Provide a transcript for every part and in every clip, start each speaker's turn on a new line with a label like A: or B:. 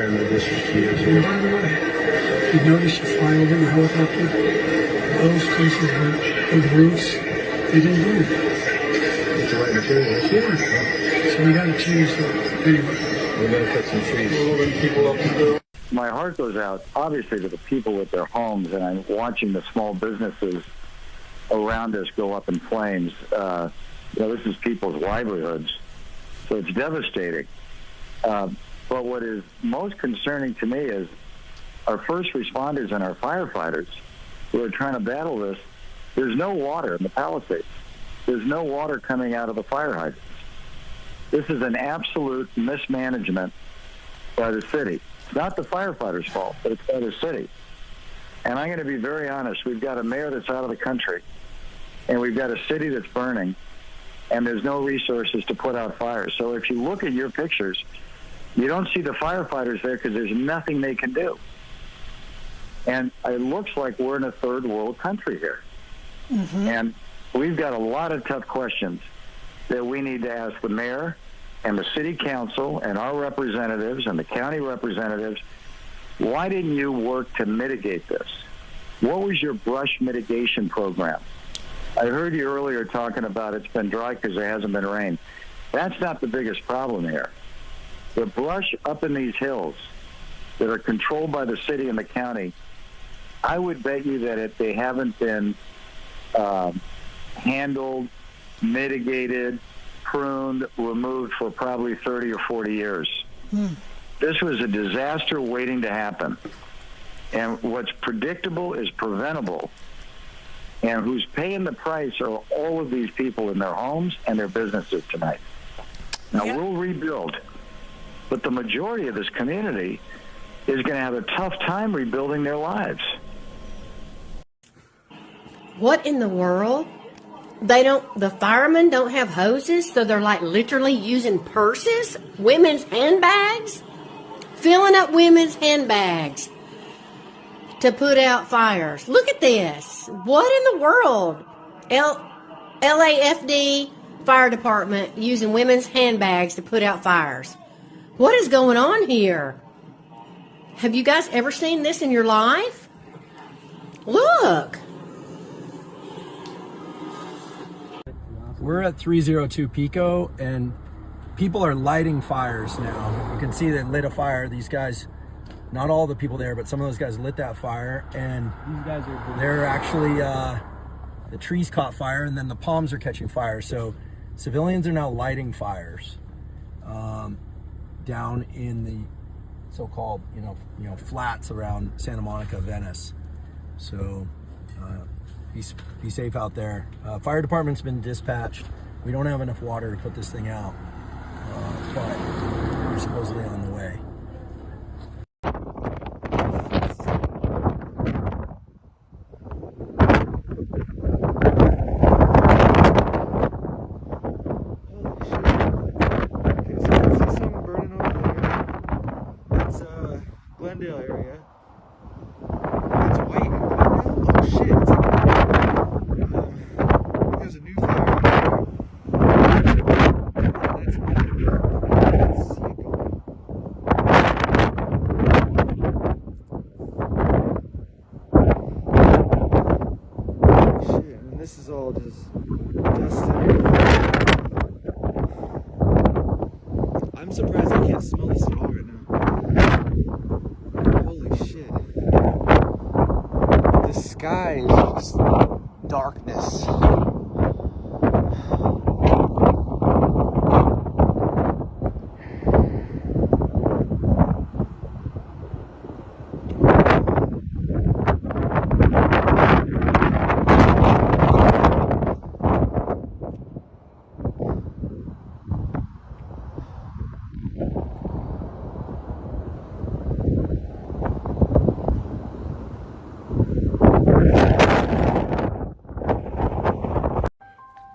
A: fire in the district 2 years
B: And
A: ago.
B: by the way, if you notice you fly over in the helicopter, those places with roofs, they didn't do it.
A: It's the right materials.
B: Yeah. So we got to change that. Anyway.
A: We're going to cut some trees. Moving people up the hill.
C: My heart goes out, obviously, to the people with their homes, and I'm watching the small businesses around us go up in flames. This is people's livelihoods, so it's devastating. But what is most concerning to me is our first responders and our firefighters who are trying to battle this. There's no water in the Palisades. There's no water coming out of the fire hydrants. This is an absolute mismanagement by the city. It's not the firefighters' fault, but it's by the city. And I'm going to be very honest. We've got a mayor that's out of the country, and we've got a city that's burning, and there's no resources to put out fires. So if you look at your pictures, you don't see the firefighters there because there's nothing they can do. And it looks like we're in a third world country here. Mm-hmm. And we've got a lot of tough questions that we need to ask the mayor and the city council and our representatives and the county representatives. Why didn't you work to mitigate this? What was your brush mitigation program? I heard you earlier talking about it's been dry because there hasn't been rain. That's not the biggest problem here. The brush up in these hills that are controlled by the city and the county, I would bet you that if they haven't been handled, mitigated, pruned, removed for probably 30 or 40 years. This was a disaster waiting to happen. And what's predictable is preventable. And who's paying the price are all of these people in their homes and their businesses tonight. Now, we'll rebuild. But the majority of this community is going to have a tough time rebuilding their lives.
D: What in the world? The firemen don't have hoses, so they're like literally using purses, women's handbags, filling up women's handbags to put out fires. Look at this. What in the world? LAFD fire department using women's handbags to put out fires. What is going on here? Have you guys ever seen this in your life? Look.
E: We're at 302 Pico, and people are lighting fires now. You can see they lit a fire. These guys, not all the people there, but some of those guys lit that fire, and they're actually, the trees caught fire, and then the palms are catching fire. So civilians are now lighting fires down in the so-called, flats around Santa Monica, Venice. So be safe out there. Fire department's been dispatched. We don't have enough water to put this thing out, but we're supposedly on the way.
F: Glendale area. It's white. Oh shit! It's like, there's a new fire here. That's shit, and this is all just dusted. I'm surprised I can't smell the smoke right now. Holy shit. The sky is just darkness.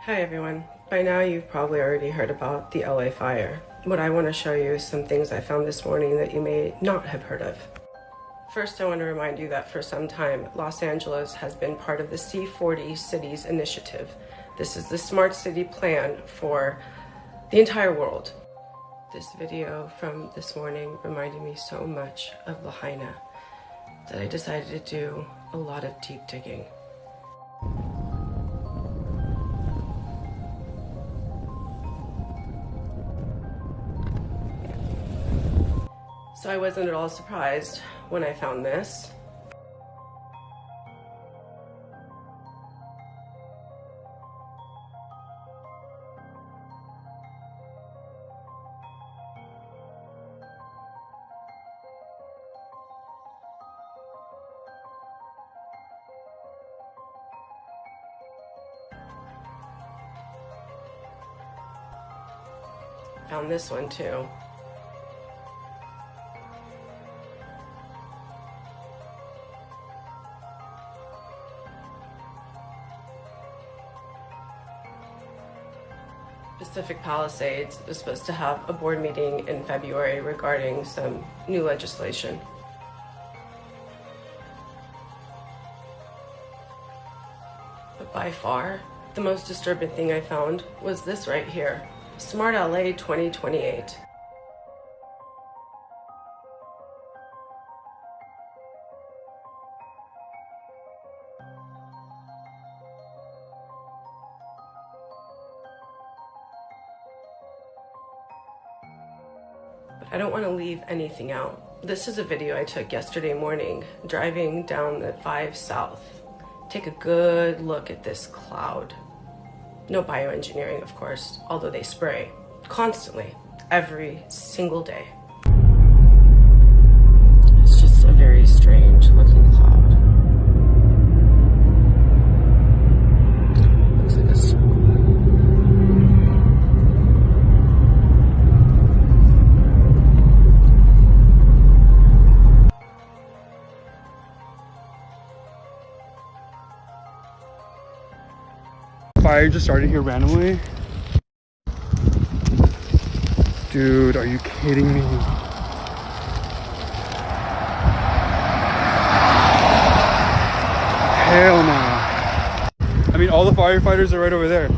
G: Hi everyone. By now you've probably already heard about the LA fire. What I want to show you is some things I found this morning that you may not have heard of. First, I want to remind you that for some time, Los Angeles has been part of the C40 Cities Initiative. This is the smart city plan for the entire world. This video from this morning reminded me so much of Lahaina that I decided to do a lot of deep digging. So I wasn't at all surprised when I found this. Found this one too. Pacific Palisades is supposed to have a board meeting in February regarding some new legislation. But by far, the most disturbing thing I found was this right here. Smart LA 2028. But I don't want to leave anything out. This is a video I took yesterday morning, driving down the 5 South. Take a good look at this cloud. No bioengineering, of course, although they spray constantly, every single day. It's just a very strange looking cloud. Looks like a circle.
H: Fire just started here randomly. Dude, are you kidding me? Hell no. I mean, all the firefighters are right over there.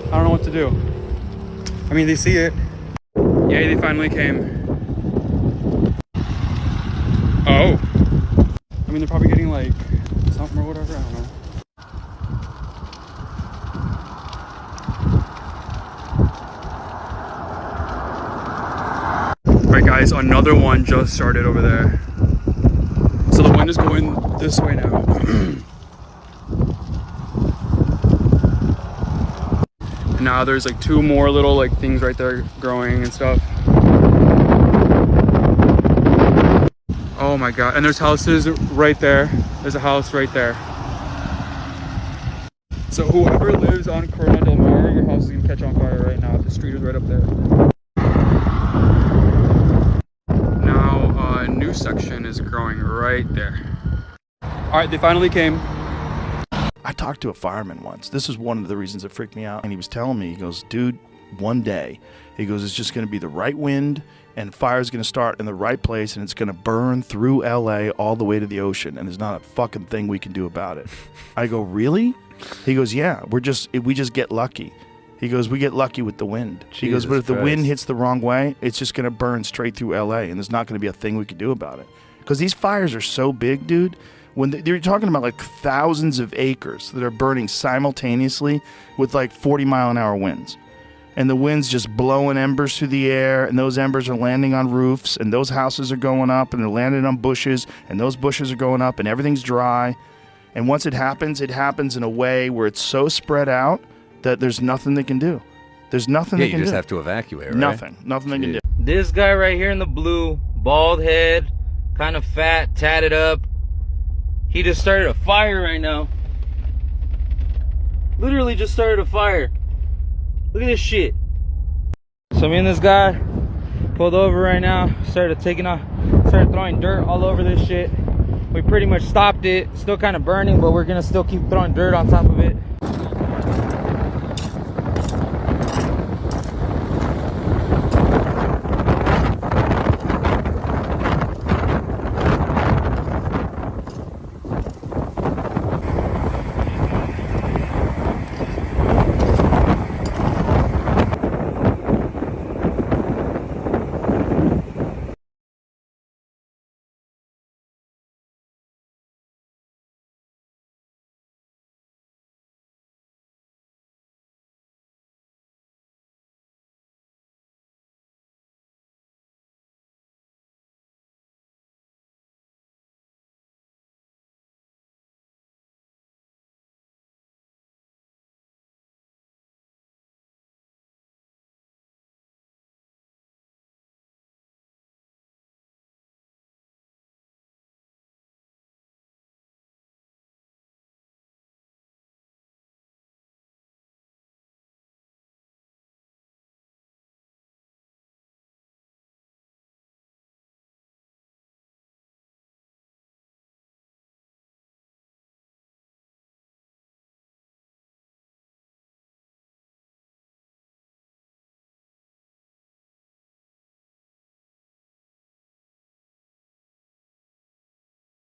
H: I don't know what to do. I mean, they see it. Yay, they finally came. Oh. I mean, they're probably getting like something or whatever, I don't know. Alright guys, another one just started over there. So the wind is going this way now. And now there's like 2 more little like things right there growing and stuff. Oh my god, and there's houses right there. There's a house right there. So whoever lives on Corona Del Mar, your house is gonna catch on fire right now. The street is right up there. New section is growing right there. All right, they finally came.
I: I talked to a fireman once. This is one of the reasons it freaked me out. And he was telling me, he goes, dude, one day, he goes, it's just going to be the right wind and fire's going to start in the right place and it's going to burn through LA all the way to the ocean. And there's not a fucking thing we can do about it. I go, really? He goes, yeah, we just get lucky. He goes, we get lucky with the wind. He goes, but if the wind hits the wrong way, it's just going to burn straight through LA, and there's not going to be a thing we can do about it. Because these fires are so big, dude. When they're talking about like thousands of acres that are burning simultaneously with like 40-mile-an-hour winds. And the wind's just blowing embers through the air, and those embers are landing on roofs, and those houses are going up, and they're landing on bushes, and those bushes are going up, and everything's dry. And once it happens in a way where it's so spread out that there's nothing they can do. There's nothing they can do.
J: You just have to evacuate, right?
I: Nothing they can do.
K: This guy right here in the blue, bald head, kind of fat, tatted up. He just started a fire right now. Literally just started a fire. Look at this shit. So me and this guy pulled over right now, started throwing dirt all over this shit. We pretty much stopped it. Still kind of burning, but we're gonna still keep throwing dirt on top of it.